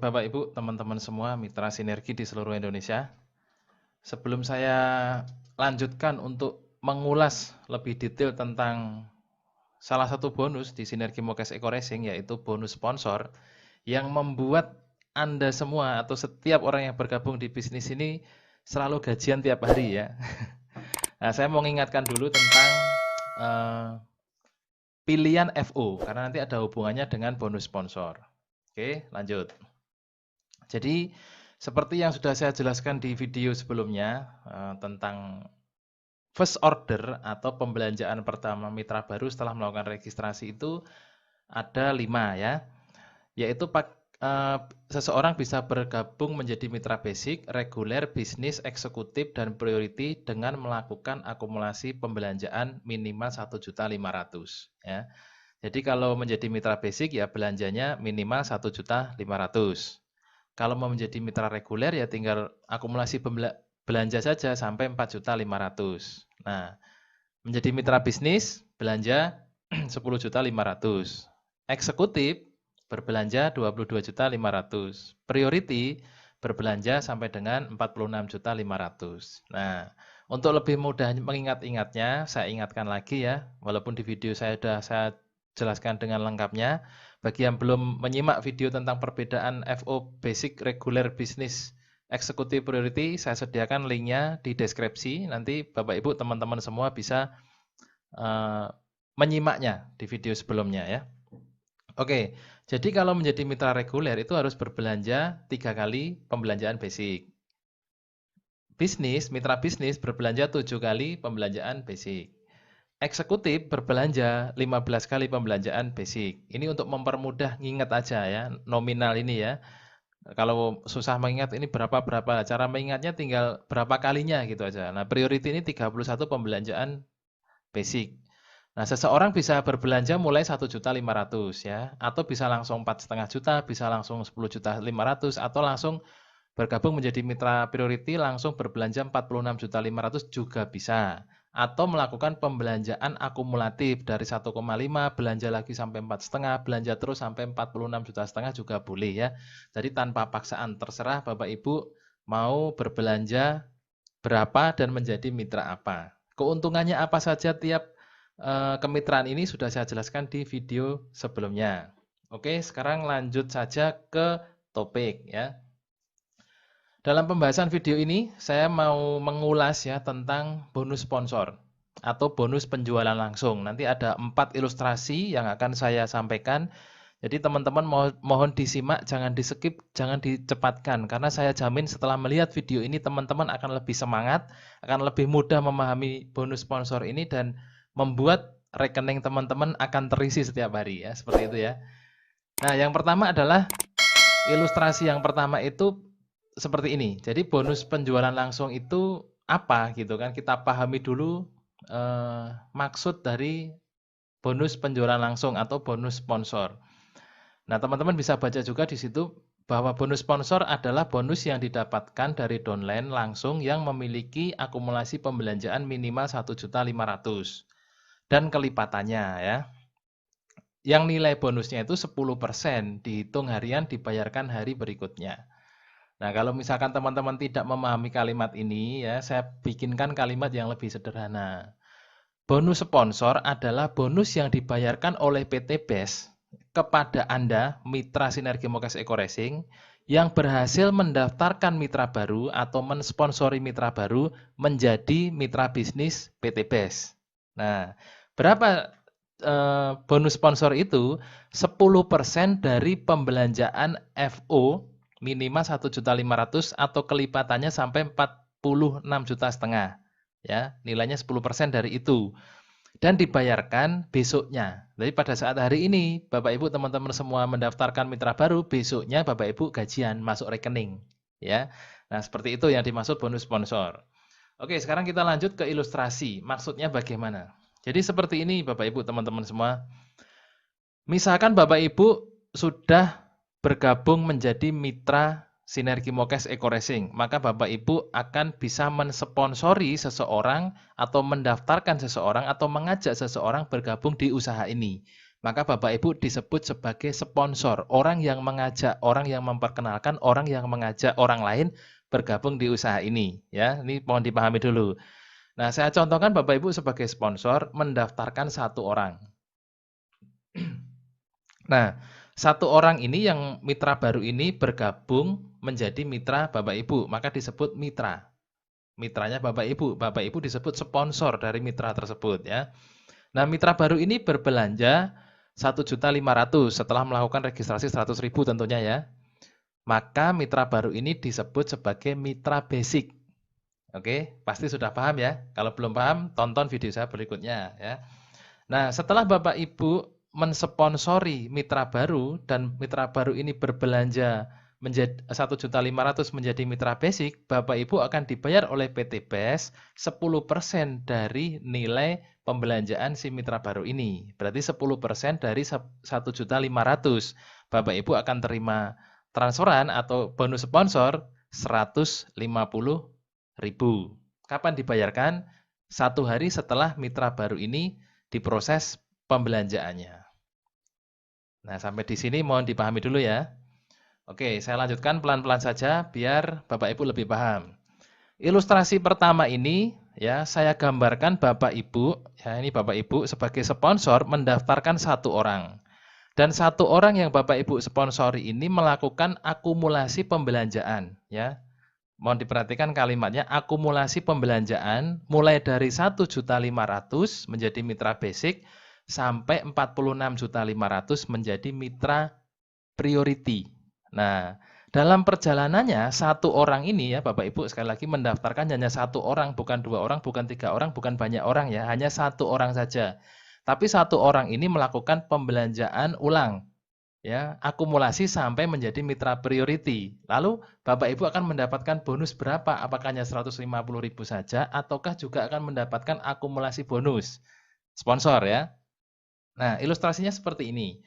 Bapak Ibu, teman-teman semua, mitra sinergi di seluruh Indonesia. Sebelum saya lanjutkan untuk mengulas lebih detail tentang salah satu bonus di Sinergi Mokes Eco Racing, yaitu bonus sponsor, yang membuat Anda semua atau setiap orang yang bergabung di bisnis ini selalu gajian tiap hari ya. Nah, saya mau mengingatkan dulu tentang eh, pilihan FO, karena nanti ada hubungannya dengan bonus sponsor. Oke, lanjut. Jadi, seperti yang sudah saya jelaskan di video sebelumnya tentang first order atau pembelanjaan pertama mitra baru setelah melakukan registrasi itu ada 5 ya, yaitu seseorang bisa bergabung menjadi mitra basic, reguler, bisnis, eksekutif, dan priority dengan melakukan akumulasi pembelanjaan minimal 1.500.000 ya. Jadi kalau menjadi mitra basic ya belanjanya minimal 1.500.000. Kalau mau menjadi mitra reguler ya tinggal akumulasi belanja saja sampai 4.500.000. Nah, menjadi mitra bisnis belanja 10.500.000. Eksekutif berbelanja 22.500.000. Priority berbelanja sampai dengan 46.500.000. Nah, untuk lebih mudah mengingat-ingatnya, saya ingatkan lagi ya, walaupun di video saya sudah saya jelaskan dengan lengkapnya. Bagi yang belum menyimak video tentang perbedaan FO Basic, Regular, Business, Executive Priority, saya sediakan linknya di deskripsi. Nanti Bapak Ibu teman-teman semua bisa menyimaknya di video sebelumnya ya. Oke, jadi kalau menjadi mitra reguler itu harus berbelanja 3 kali pembelanjaan basic. Mitra bisnis berbelanja 7 kali pembelanjaan basic. Eksekutif berbelanja 15 kali pembelanjaan basic. Ini untuk mempermudah nginget aja ya, nominal ini ya. Kalau susah mengingat ini berapa, cara mengingatnya tinggal berapa kalinya gitu aja. Nah, priority ini 31 pembelanjaan basic. Nah, seseorang bisa berbelanja mulai 1.500.000 ya, atau bisa langsung 4,5 juta, bisa langsung 10.500.000, atau langsung bergabung menjadi mitra priority langsung berbelanja 46.500.000 juga bisa. Atau melakukan pembelanjaan akumulatif dari 1,5 belanja lagi sampai 4,5, belanja terus sampai 46,5 juta juga boleh ya. Jadi tanpa paksaan, terserah Bapak Ibu mau berbelanja berapa dan menjadi mitra apa. Keuntungannya apa saja tiap kemitraan ini sudah saya jelaskan di video sebelumnya. Oke, sekarang lanjut saja ke topik ya. Dalam pembahasan video ini, saya mau mengulas ya tentang bonus sponsor atau bonus penjualan langsung. Nanti ada 4 ilustrasi yang akan saya sampaikan. Jadi teman-teman mohon disimak, jangan di-skip, jangan dicepatkan. Karena saya jamin setelah melihat video ini, teman-teman akan lebih semangat, akan lebih mudah memahami bonus sponsor ini, dan membuat rekening teman-teman akan terisi setiap hari ya, seperti itu ya. Nah, yang pertama adalah ilustrasi yang pertama itu seperti ini. Jadi bonus penjualan langsung itu apa gitu kan? Kita pahami dulu maksud dari bonus penjualan langsung atau bonus sponsor. Nah, teman-teman bisa baca juga di situ bahwa bonus sponsor adalah bonus yang didapatkan dari downline langsung yang memiliki akumulasi pembelanjaan minimal 1.500.000 dan kelipatannya ya. Yang nilai bonusnya itu 10% dihitung harian dibayarkan hari berikutnya. Nah, kalau misalkan teman-teman tidak memahami kalimat ini ya, saya bikinkan kalimat yang lebih sederhana. Bonus sponsor adalah bonus yang dibayarkan oleh PT BES kepada Anda, mitra Sinergi Mokes Eco Racing, yang berhasil mendaftarkan mitra baru atau mensponsori mitra baru menjadi mitra bisnis PT BES. Nah, berapa bonus sponsor itu? 10% dari pembelanjaan FO minimal 1.500.000 atau kelipatannya sampai 46,5 juta ya, nilainya 10% dari itu dan dibayarkan besoknya. Jadi pada saat hari ini Bapak Ibu teman-teman semua mendaftarkan mitra baru, besoknya Bapak Ibu gajian masuk rekening ya. Nah, seperti itu yang dimaksud bonus sponsor. Oke, sekarang kita lanjut ke ilustrasi. Maksudnya bagaimana? Jadi seperti ini Bapak Ibu teman-teman semua. Misalkan Bapak Ibu sudah bergabung menjadi mitra Sinergi Mokes Eco Racing, maka Bapak Ibu akan bisa mensponsori seseorang atau mendaftarkan seseorang atau mengajak seseorang bergabung di usaha ini. maka Bapak Ibu disebut sebagai sponsor, orang yang mengajak, orang yang memperkenalkan, orang yang mengajak orang lain bergabung di usaha ini. Ya, ini mohon dipahami dulu. Nah, saya contohkan Bapak Ibu sebagai sponsor mendaftarkan satu orang. Nah, satu orang ini yang mitra baru ini bergabung menjadi mitra Bapak Ibu, maka disebut mitra. Mitranya Bapak Ibu. Bapak Ibu disebut sponsor dari mitra tersebut ya. Nah, mitra baru ini berbelanja 1.500.000 setelah melakukan registrasi 100.000 tentunya ya. Maka mitra baru ini disebut sebagai mitra basic. Oke, pasti sudah paham ya. Kalau belum paham, tonton video saya berikutnya ya. Nah, setelah Bapak Ibu mensponsori mitra baru dan mitra baru ini berbelanja menjadi 1.500.000 menjadi mitra basic, Bapak Ibu akan dibayar oleh PT BES 10% dari nilai pembelanjaan si mitra baru ini. Berarti 10% dari 1.500.000. Bapak Ibu akan terima transferan atau bonus sponsor 150.000. Kapan dibayarkan? 1 hari setelah mitra baru ini diproses pembelanjaannya. Nah, sampai di sini mohon dipahami dulu ya. Oke, saya lanjutkan pelan-pelan saja biar Bapak Ibu lebih paham. Ilustrasi pertama ini ya, saya gambarkan Bapak Ibu, ya ini Bapak Ibu sebagai sponsor mendaftarkan satu orang. Dan satu orang yang Bapak Ibu sponsori ini melakukan akumulasi pembelanjaan ya. Mohon diperhatikan kalimatnya, akumulasi pembelanjaan mulai dari 1.500.000 menjadi mitra basic sampai 46.500.000 menjadi mitra priority. Nah, dalam perjalanannya satu orang ini ya Bapak Ibu sekali lagi mendaftarkan hanya satu orang, bukan 2 orang, bukan 3 orang, bukan banyak orang ya, hanya satu orang saja. Tapi satu orang ini melakukan pembelanjaan ulang. Ya, akumulasi sampai menjadi mitra priority. Lalu Bapak Ibu akan mendapatkan bonus berapa? Apakah hanya 150.000 saja ataukah juga akan mendapatkan akumulasi bonus? Sponsor ya. Nah, ilustrasinya seperti ini.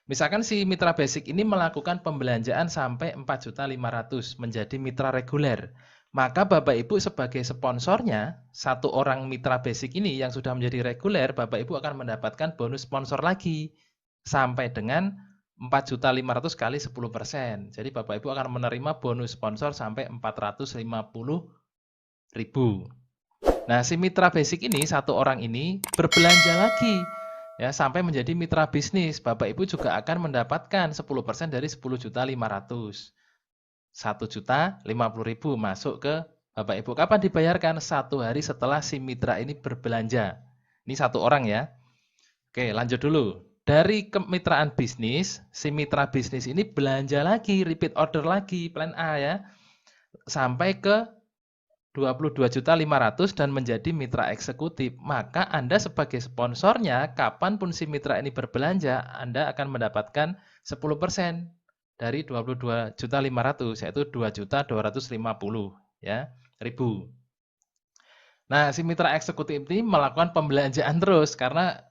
Misalkan si mitra basic ini melakukan pembelanjaan sampai 4.500.000 menjadi mitra reguler. Maka Bapak Ibu sebagai sponsornya, satu orang mitra basic ini yang sudah menjadi reguler, Bapak Ibu akan mendapatkan bonus sponsor lagi sampai dengan 4.500.000 kali 10%. Jadi Bapak Ibu akan menerima bonus sponsor sampai 450.000. Nah, si mitra basic ini, satu orang ini berbelanja lagi ya sampai menjadi mitra bisnis. Bapak Ibu juga akan mendapatkan 10% dari 10.500.000. 1.050.000 masuk ke Bapak Ibu. Kapan dibayarkan? 1 hari setelah si mitra ini berbelanja. Ini satu orang ya. Oke, lanjut dulu. Dari kemitraan bisnis, si mitra bisnis ini belanja lagi, repeat order lagi, plan A ya, sampai ke 22.500.000 dan menjadi mitra eksekutif. Maka Anda sebagai sponsornya, kapanpun si mitra ini berbelanja, Anda akan mendapatkan 10% dari 22.500.000, yaitu 2.250.000 ya, ribu. Nah, si mitra eksekutif ini melakukan pembelanjaan terus karena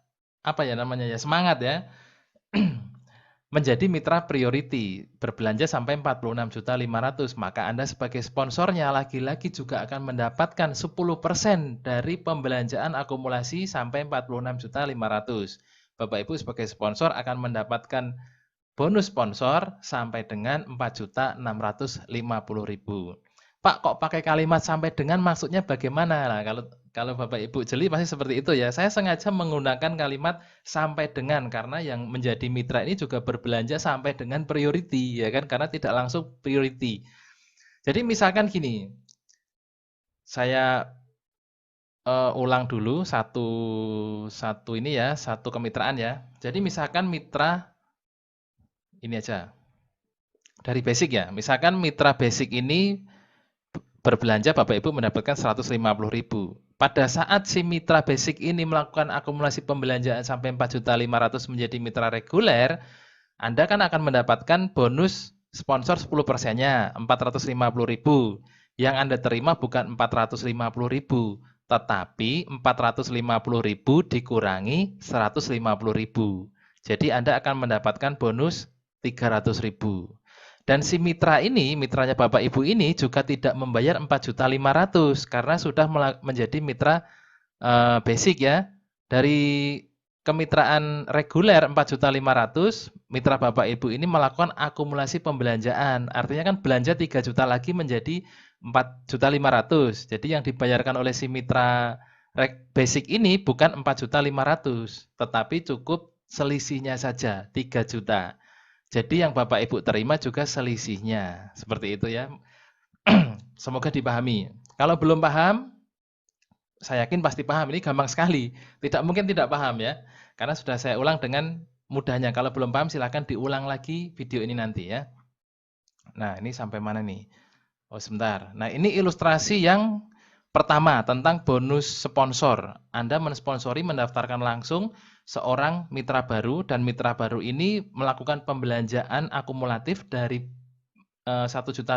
apa ya namanya ya, semangat ya. Menjadi mitra priority, berbelanja sampai 46.500.000, maka Anda sebagai sponsornya lagi-lagi juga akan mendapatkan 10% dari pembelanjaan akumulasi sampai 46.500.000. Bapak Ibu sebagai sponsor akan mendapatkan bonus sponsor sampai dengan 4.650.000. Pak, kok pakai kalimat sampai dengan, maksudnya bagaimana? Nah, kalau Bapak Ibu jeli pasti seperti itu ya. Saya sengaja menggunakan kalimat sampai dengan karena yang menjadi mitra ini juga berbelanja sampai dengan priority ya kan, karena tidak langsung priority. Jadi misalkan gini. Saya ulang dulu satu ini ya, satu kemitraan ya. Jadi misalkan mitra ini aja. Dari basic ya. Misalkan mitra basic ini berbelanja Bapak Ibu mendapatkan 150.000. Pada saat si mitra basic ini melakukan akumulasi pembelanjaan sampai 4.500.000 menjadi mitra reguler, Anda kan akan mendapatkan bonus sponsor 10%-nya, 450.000. Yang Anda terima bukan 450.000, tetapi 450.000 dikurangi 150.000. Jadi Anda akan mendapatkan bonus 300.000. Dan si mitra ini, mitranya Bapak Ibu ini juga tidak membayar 4.500.000 karena sudah menjadi mitra basic ya. Dari kemitraan reguler 4.500.000, mitra Bapak Ibu ini melakukan akumulasi pembelanjaan. Artinya kan belanja 3 juta lagi menjadi 4.500.000. Jadi yang dibayarkan oleh si mitra basic ini bukan 4.500.000, tetapi cukup selisihnya saja 3 juta. Jadi yang Bapak Ibu terima juga selisihnya. Seperti itu ya. Semoga dipahami. Kalau belum paham, saya yakin pasti paham. Ini gampang sekali. Tidak mungkin tidak paham ya. Karena sudah saya ulang dengan mudahnya. Kalau belum paham silahkan diulang lagi video ini nanti ya. Nah ini sampai mana nih? Oh sebentar. Nah ini ilustrasi yang pertama tentang bonus sponsor. Anda mensponsori, mendaftarkan langsung seorang mitra baru, dan mitra baru ini melakukan pembelanjaan akumulatif dari 1.500.000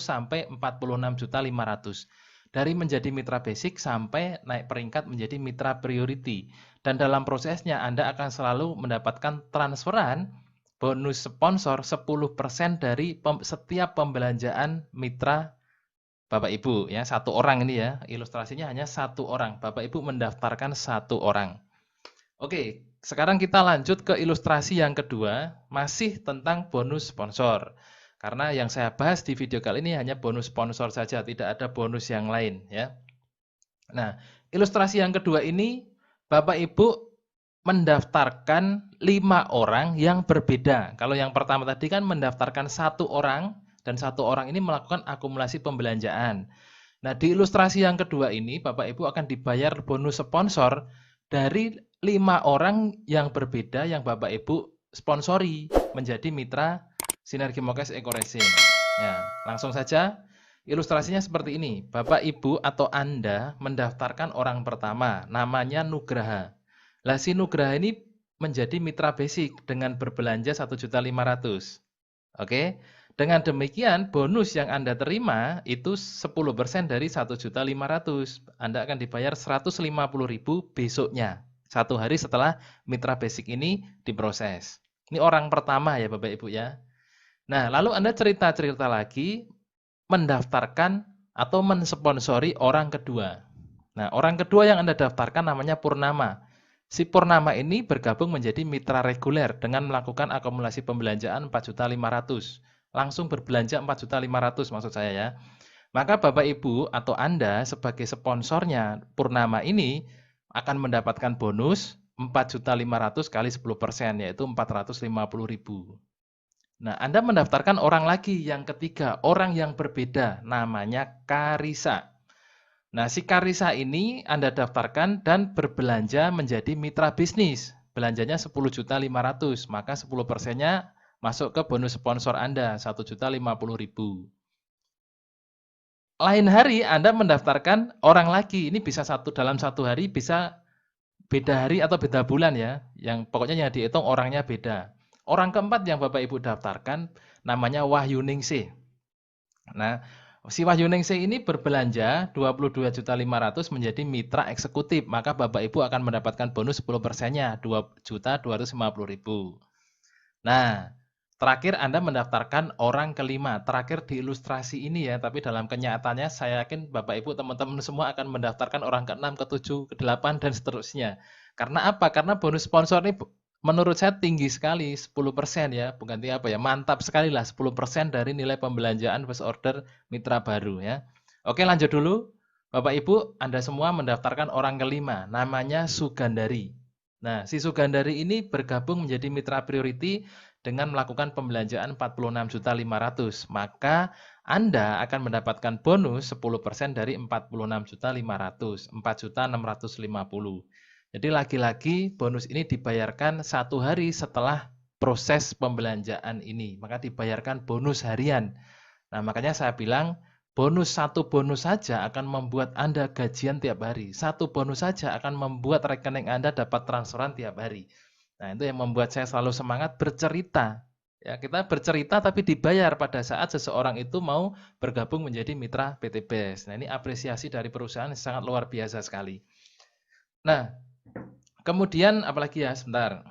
sampai 46.500.000. Dari menjadi mitra basic sampai naik peringkat menjadi mitra priority. Dan dalam prosesnya Anda akan selalu mendapatkan transferan bonus sponsor 10% dari setiap pembelanjaan mitra Bapak Ibu ya, satu orang ini ya, ilustrasinya hanya satu orang. Bapak Ibu mendaftarkan satu orang. Oke, sekarang kita lanjut ke ilustrasi yang kedua, masih tentang bonus sponsor. Karena yang saya bahas di video kali ini hanya bonus sponsor saja, tidak ada bonus yang lain ya. Nah, ilustrasi yang kedua ini Bapak Ibu mendaftarkan 5 orang yang berbeda. Kalau yang pertama tadi kan mendaftarkan satu orang, dan satu orang ini melakukan akumulasi pembelanjaan. Nah, di ilustrasi yang kedua ini Bapak Ibu akan dibayar bonus sponsor dari 5 orang yang berbeda yang Bapak Ibu sponsori menjadi mitra Sinergi Mokes Eco Racing. Ya, langsung saja ilustrasinya seperti ini. Bapak Ibu atau Anda mendaftarkan orang pertama, namanya Nugraha. Lah si Nugraha ini menjadi mitra basic dengan berbelanja 1.500.000. Oke. Dengan demikian, bonus yang Anda terima itu 10% dari 1.500.000. Anda akan dibayar 150.000 besoknya. 1 hari setelah mitra basic ini diproses. Ini orang pertama ya Bapak Ibu ya. Nah, lalu Anda cerita-cerita lagi mendaftarkan atau mensponsori orang kedua. Nah, orang kedua yang Anda daftarkan namanya Purnama. Si Purnama ini bergabung menjadi mitra reguler dengan melakukan akumulasi pembelanjaan 4.500.000. Langsung berbelanja 4.500.000 maksud saya ya. Maka Bapak Ibu atau Anda sebagai sponsornya Purnama ini akan mendapatkan bonus 4.500.000 kali 10%, yaitu 450.000. Nah, Anda mendaftarkan orang lagi yang ketiga, orang yang berbeda, namanya Karisa. Nah, si Karisa ini Anda daftarkan dan berbelanja menjadi mitra bisnis. Belanjanya 10.500.000, maka 10%-nya masuk ke bonus sponsor Anda, 1.050.000. Lain hari Anda mendaftarkan orang lagi, ini bisa dalam satu hari, bisa beda hari atau beda bulan ya. Yang pokoknya yang dihitung orangnya beda. Orang keempat yang Bapak Ibu daftarkan namanya Wahyuningsih. Nah, si Wahyuningsih ini berbelanja 22.500.000 menjadi mitra eksekutif, maka Bapak Ibu akan mendapatkan bonus 10%-nya, 2.250.000. Nah, terakhir Anda mendaftarkan orang kelima, terakhir di ilustrasi ini ya, tapi dalam kenyataannya saya yakin Bapak Ibu teman-teman semua akan mendaftarkan orang ke-6, ke-7, ke-8 dan seterusnya. Karena apa? Karena bonus sponsor ini menurut saya tinggi sekali, 10% ya, bukan apa ya, mantap sekali lah 10% dari nilai pembelanjaan first order mitra baru ya. Oke, lanjut dulu. Bapak Ibu, Anda semua mendaftarkan orang kelima, namanya Sugandari. Nah, si Sugandari ini bergabung menjadi mitra priority dengan melakukan pembelanjaan 46.500.000. Maka Anda akan mendapatkan bonus 10% dari 46.500.000, 4.650.000. Jadi lagi-lagi bonus ini dibayarkan 1 hari setelah proses pembelanjaan ini. Maka dibayarkan bonus harian. Nah, makanya saya bilang satu bonus saja akan membuat Anda gajian tiap hari. Satu bonus saja akan membuat rekening Anda dapat transferan tiap hari. Nah, itu yang membuat saya selalu semangat bercerita. Ya, kita bercerita tapi dibayar pada saat seseorang itu mau bergabung menjadi mitra PT BES. Nah, ini apresiasi dari perusahaan yang sangat luar biasa sekali. Nah, kemudian apalagi ya, sebentar.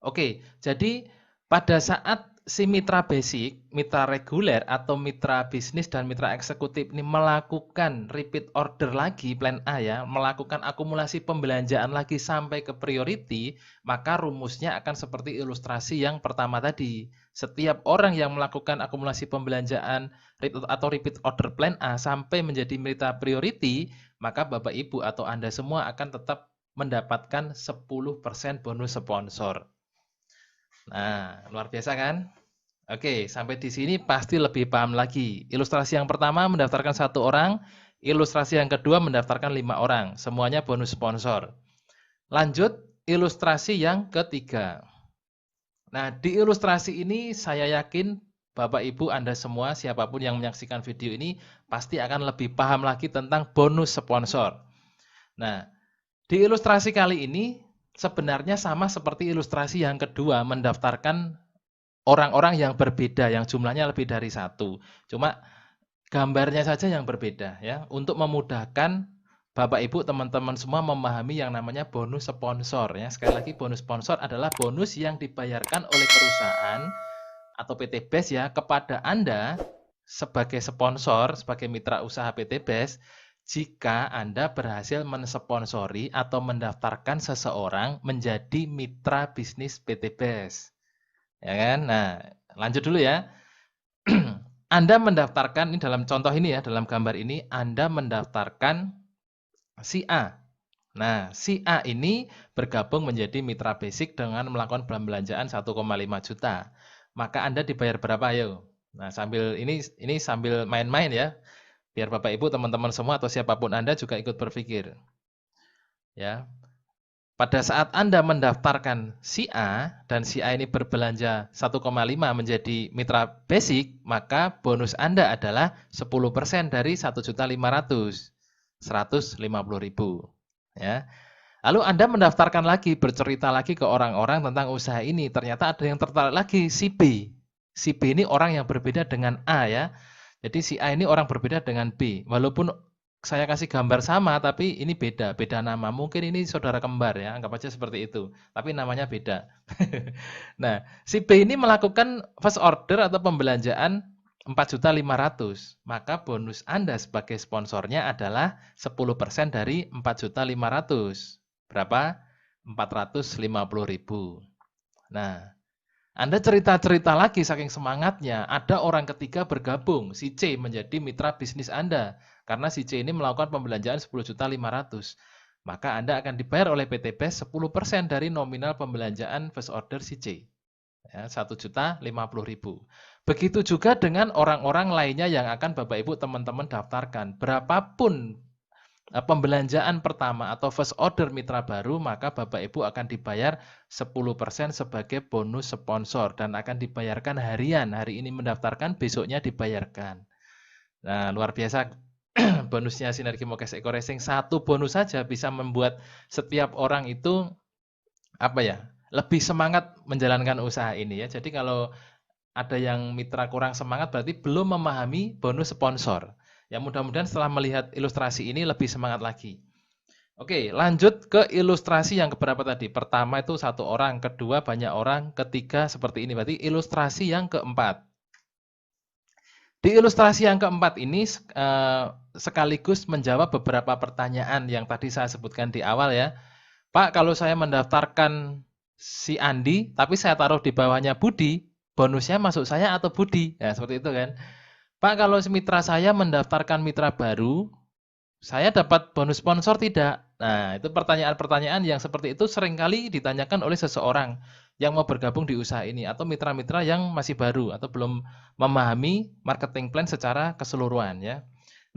Oke, jadi pada saat si mitra basic, mitra reguler atau mitra bisnis dan mitra eksekutif ini melakukan repeat order lagi plan A ya, melakukan akumulasi pembelanjaan lagi sampai ke priority, maka rumusnya akan seperti ilustrasi yang pertama tadi. Setiap orang yang melakukan akumulasi pembelanjaan atau repeat order plan A sampai menjadi mitra priority, maka Bapak Ibu atau Anda semua akan tetap mendapatkan 10% bonus sponsor. Nah, luar biasa kan? Oke, sampai di sini pasti lebih paham lagi. Ilustrasi yang pertama mendaftarkan 1 orang, ilustrasi yang kedua mendaftarkan 5 orang. Semuanya bonus sponsor. Lanjut, ilustrasi yang ketiga. Nah, di ilustrasi ini saya yakin Bapak Ibu Anda semua, siapapun yang menyaksikan video ini, pasti akan lebih paham lagi tentang bonus sponsor. Nah, di ilustrasi kali ini sebenarnya sama seperti ilustrasi yang kedua, mendaftarkan orang-orang yang berbeda, yang jumlahnya lebih dari 1. Cuma gambarnya saja yang berbeda ya, untuk memudahkan Bapak Ibu teman-teman semua memahami yang namanya bonus sponsor ya. Sekali lagi, bonus sponsor adalah bonus yang dibayarkan oleh perusahaan atau PT BES ya kepada Anda sebagai sponsor, sebagai mitra usaha PT BES jika Anda berhasil mensponsori atau mendaftarkan seseorang menjadi mitra bisnis PT BES. Ya kan? Nah, lanjut dulu ya. Anda mendaftarkan, ini dalam contoh ini ya, dalam gambar ini, Anda mendaftarkan si A. Nah, si A ini bergabung menjadi mitra basic dengan melakukan pembelanjaan 1,5 juta. Maka Anda dibayar berapa, ayo? Nah, sambil ini sambil main-main ya. Biar Bapak Ibu, teman-teman semua atau siapapun Anda juga ikut berpikir. Ya. Pada saat Anda mendaftarkan si A dan si A ini berbelanja 1,5 menjadi mitra basic, maka bonus Anda adalah 10% dari 1.500.000, 150.000 ya. Lalu Anda mendaftarkan lagi, bercerita lagi ke orang-orang tentang usaha ini. Ternyata ada yang tertarik lagi, si B. Si B ini orang yang berbeda dengan A ya. Jadi si A ini orang berbeda dengan B. Walaupun saya kasih gambar sama, tapi ini beda nama. Mungkin ini saudara kembar ya, anggap aja seperti itu. Tapi namanya beda. Nah, si B ini melakukan first order atau pembelanjaan 4.500.000. Maka bonus Anda sebagai sponsornya adalah 10% dari 4.500.000. Berapa? 450.000. Nah, Anda cerita-cerita lagi saking semangatnya, ada orang ketiga bergabung, si C menjadi mitra bisnis Anda. Karena si C ini melakukan pembelanjaan 10.500.000. Maka Anda akan dibayar oleh PT BES 10% dari nominal pembelanjaan first order si C. Ya, 1.050.000. Begitu juga dengan orang-orang lainnya yang akan Bapak Ibu teman-teman daftarkan. Berapapun pembelanjaan pertama atau first order mitra baru, maka Bapak Ibu akan dibayar 10% sebagai bonus sponsor dan akan dibayarkan harian. Hari ini mendaftarkan, besoknya dibayarkan. Nah, luar biasa bonusnya Sinergi Mokes Eco Racing. Satu bonus saja bisa membuat setiap orang itu lebih semangat menjalankan usaha ini ya. Jadi kalau ada yang mitra kurang semangat berarti belum memahami bonus sponsor. Ya, mudah-mudahan setelah melihat ilustrasi ini lebih semangat lagi. Oke, lanjut ke ilustrasi yang keberapa tadi? Pertama itu 1 orang, kedua banyak orang, ketiga seperti ini. Berarti ilustrasi yang keempat. Di ilustrasi yang keempat ini sekaligus menjawab beberapa pertanyaan yang tadi saya sebutkan di awal ya. Pak, kalau saya mendaftarkan si Andi, tapi saya taruh di bawahnya Budi, bonusnya masuk saya atau Budi? Ya, seperti itu kan. Pak, kalau mitra saya mendaftarkan mitra baru, saya dapat bonus sponsor tidak? Nah, itu pertanyaan-pertanyaan yang seperti itu seringkali ditanyakan oleh seseorang yang mau bergabung di usaha ini atau mitra-mitra yang masih baru atau belum memahami marketing plan secara keseluruhan ya.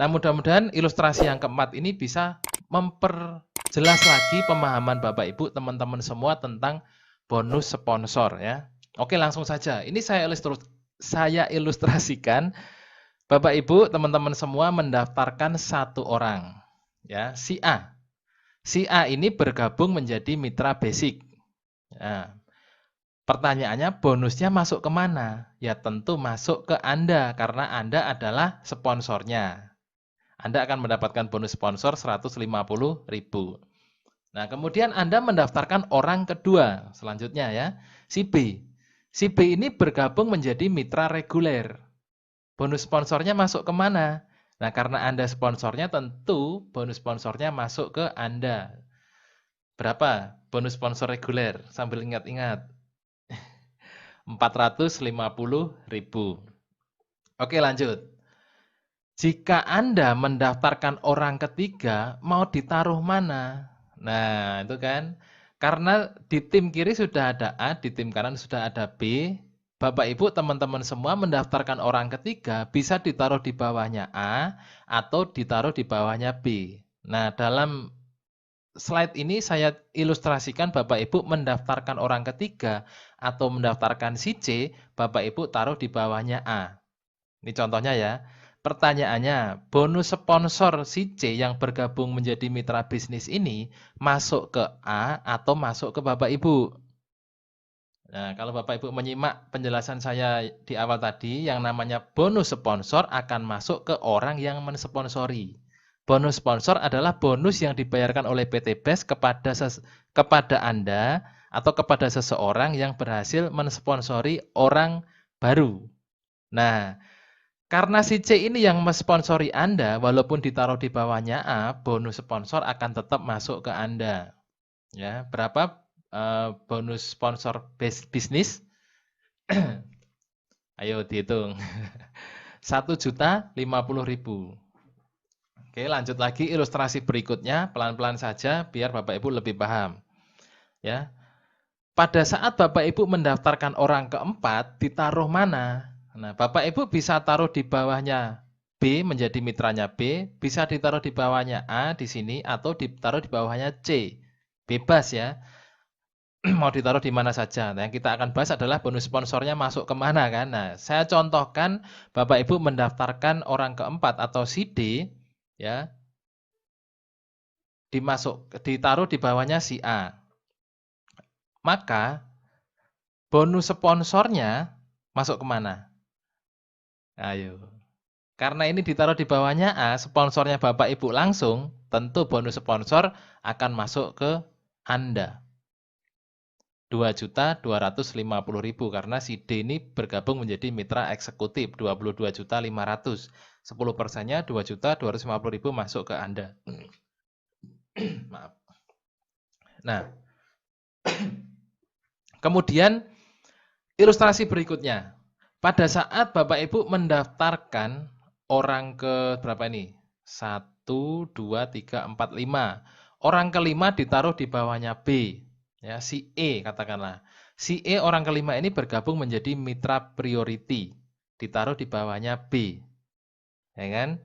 Nah, mudah-mudahan ilustrasi yang keempat ini bisa memperjelas lagi pemahaman Bapak Ibu teman-teman semua tentang bonus sponsor ya. Oke, langsung saja. Ini saya ilustrasikan. Bapak Ibu, teman-teman semua mendaftarkan 1 orang. Ya, si A. Si A ini bergabung menjadi mitra basic. Nah, pertanyaannya bonusnya masuk ke mana? Ya tentu masuk ke Anda karena Anda adalah sponsornya. Anda akan mendapatkan bonus sponsor 150.000. Nah, kemudian Anda mendaftarkan orang kedua selanjutnya ya, si B. Si B ini bergabung menjadi mitra reguler. Bonus sponsornya masuk kemana? Nah, karena Anda sponsornya, tentu bonus sponsornya masuk ke Anda. Berapa bonus sponsor reguler? Sambil ingat-ingat. 450.000. Oke, lanjut. Jika Anda mendaftarkan orang ketiga, mau ditaruh mana? Nah, itu kan. Karena di tim kiri sudah ada A, di tim kanan sudah ada B. Bapak Ibu, teman-teman semua mendaftarkan orang ketiga, bisa ditaruh di bawahnya A atau ditaruh di bawahnya B. Nah, dalam slide ini saya ilustrasikan Bapak Ibu mendaftarkan orang ketiga atau mendaftarkan si C, Bapak Ibu taruh di bawahnya A. Ini contohnya ya. Pertanyaannya, bonus sponsor si C yang bergabung menjadi mitra bisnis ini masuk ke A atau masuk ke Bapak Ibu? Nah, kalau Bapak Ibu menyimak penjelasan saya di awal tadi, yang namanya bonus sponsor akan masuk ke orang yang mensponsori. Bonus sponsor adalah bonus yang dibayarkan oleh PT BES kepada Anda atau kepada seseorang yang berhasil mensponsori orang baru. Nah, karena si C ini yang mensponsori Anda, walaupun ditaruh di bawahnya A, bonus sponsor akan tetap masuk ke Anda. Ya, berapa bonus sponsor bisnis? Ayo dihitung. 1.050.000. Oke, lanjut lagi ilustrasi berikutnya, pelan-pelan saja biar Bapak Ibu lebih paham. Ya. Pada saat Bapak Ibu mendaftarkan orang keempat, ditaruh mana? Nah, Bapak Ibu bisa taruh di bawahnya B menjadi mitranya B, bisa ditaruh di bawahnya A di sini atau ditaruh di bawahnya C. Bebas ya. Mau ditaruh di mana saja. Nah, yang kita akan bahas adalah bonus sponsornya masuk kemana kan. Nah, saya contohkan Bapak Ibu mendaftarkan orang keempat atau si D ya, ditaruh di bawahnya si A. Maka bonus sponsornya masuk kemana? Ayo. Karena ini ditaruh di bawahnya A, sponsornya Bapak Ibu langsung, tentu bonus sponsor akan masuk ke Anda. 2.250.000 karena si D ini bergabung menjadi mitra eksekutif 22.500.000. 10%-nya 2.250.000 masuk ke Anda. Maaf. Nah, kemudian ilustrasi berikutnya. Pada saat Bapak Ibu mendaftarkan orang ke berapa ini? 1, 2, 3, 4, 5. Orang kelima ditaruh di bawahnya B. Ya, si E katakanlah. Si E orang kelima ini bergabung menjadi mitra priority. Ditaruh di bawahnya B. Ya kan?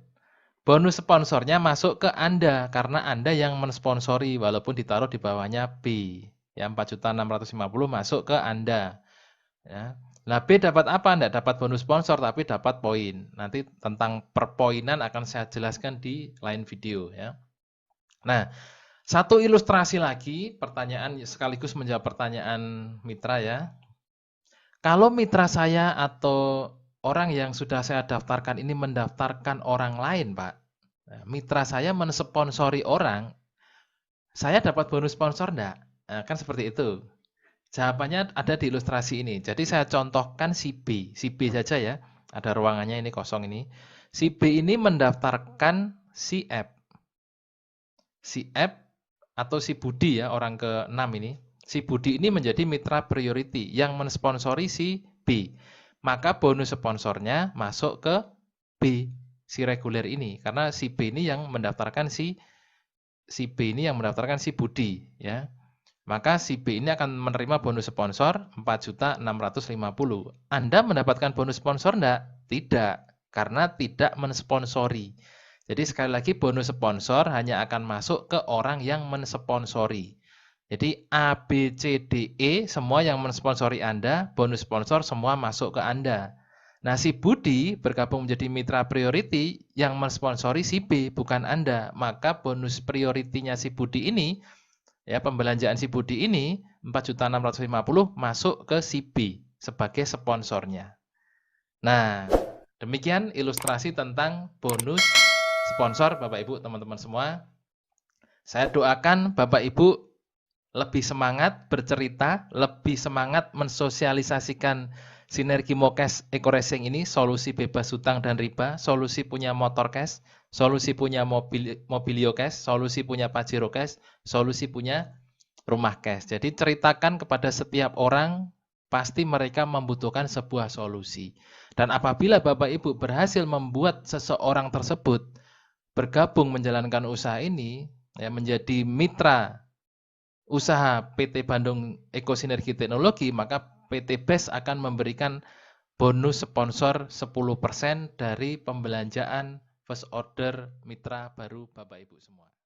Bonus sponsornya masuk ke Anda karena Anda yang mensponsori walaupun ditaruh di bawahnya B. Ya, 4.650.000 masuk ke Anda. Ya. Nah, B dapat apa? Tidak dapat bonus sponsor, tapi dapat poin. Nanti tentang perpoinan akan saya jelaskan di lain video. Ya. Nah, satu ilustrasi lagi, pertanyaan sekaligus menjawab pertanyaan mitra ya. Kalau mitra saya atau orang yang sudah saya daftarkan ini mendaftarkan orang lain, Pak. Nah, mitra saya mensponsori orang, saya dapat bonus sponsor enggak? Nah, kan seperti itu. Jawabannya ada di ilustrasi ini. Jadi saya contohkan si B. Si B saja ya. Ada ruangannya ini kosong ini. Si B ini mendaftarkan si F. Si F atau si Budi ya, orang ke-6 ini. Si Budi ini menjadi mitra priority yang mensponsori si B. Maka bonus sponsornya masuk ke B, si reguler ini. Karena si B ini yang mendaftarkan si B ini yang mendaftarkan si Budi ya. Maka si B ini akan menerima bonus sponsor 4.650.000. Anda mendapatkan bonus sponsor enggak? Tidak, karena tidak mensponsori. Jadi sekali lagi bonus sponsor hanya akan masuk ke orang yang mensponsori. Jadi A, B, C, D, E semua yang mensponsori Anda, bonus sponsor semua masuk ke Anda. Nah, si Budi bergabung menjadi mitra priority yang mensponsori si B, bukan Anda. Maka bonus priority-nya si Budi ini, ya, pembelanjaan si Budi ini 4.650.000 masuk ke si B sebagai sponsornya. Nah, demikian ilustrasi tentang bonus sponsor Bapak Ibu teman-teman semua. Saya doakan Bapak Ibu lebih semangat bercerita, lebih semangat mensosialisasikan sinergi Mokes Eco Racing ini, solusi bebas hutang dan riba, solusi punya motor cash, solusi punya mobilio cash, solusi punya Pajero cash, solusi punya rumah cash. Jadi ceritakan kepada setiap orang, pasti mereka membutuhkan sebuah solusi. Dan apabila Bapak Ibu berhasil membuat seseorang tersebut bergabung menjalankan usaha ini, ya, menjadi mitra usaha PT Bandung Ekosinergi Teknologi, maka PT BES akan memberikan bonus sponsor 10% dari pembelanjaan first order mitra baru Bapak Ibu semua.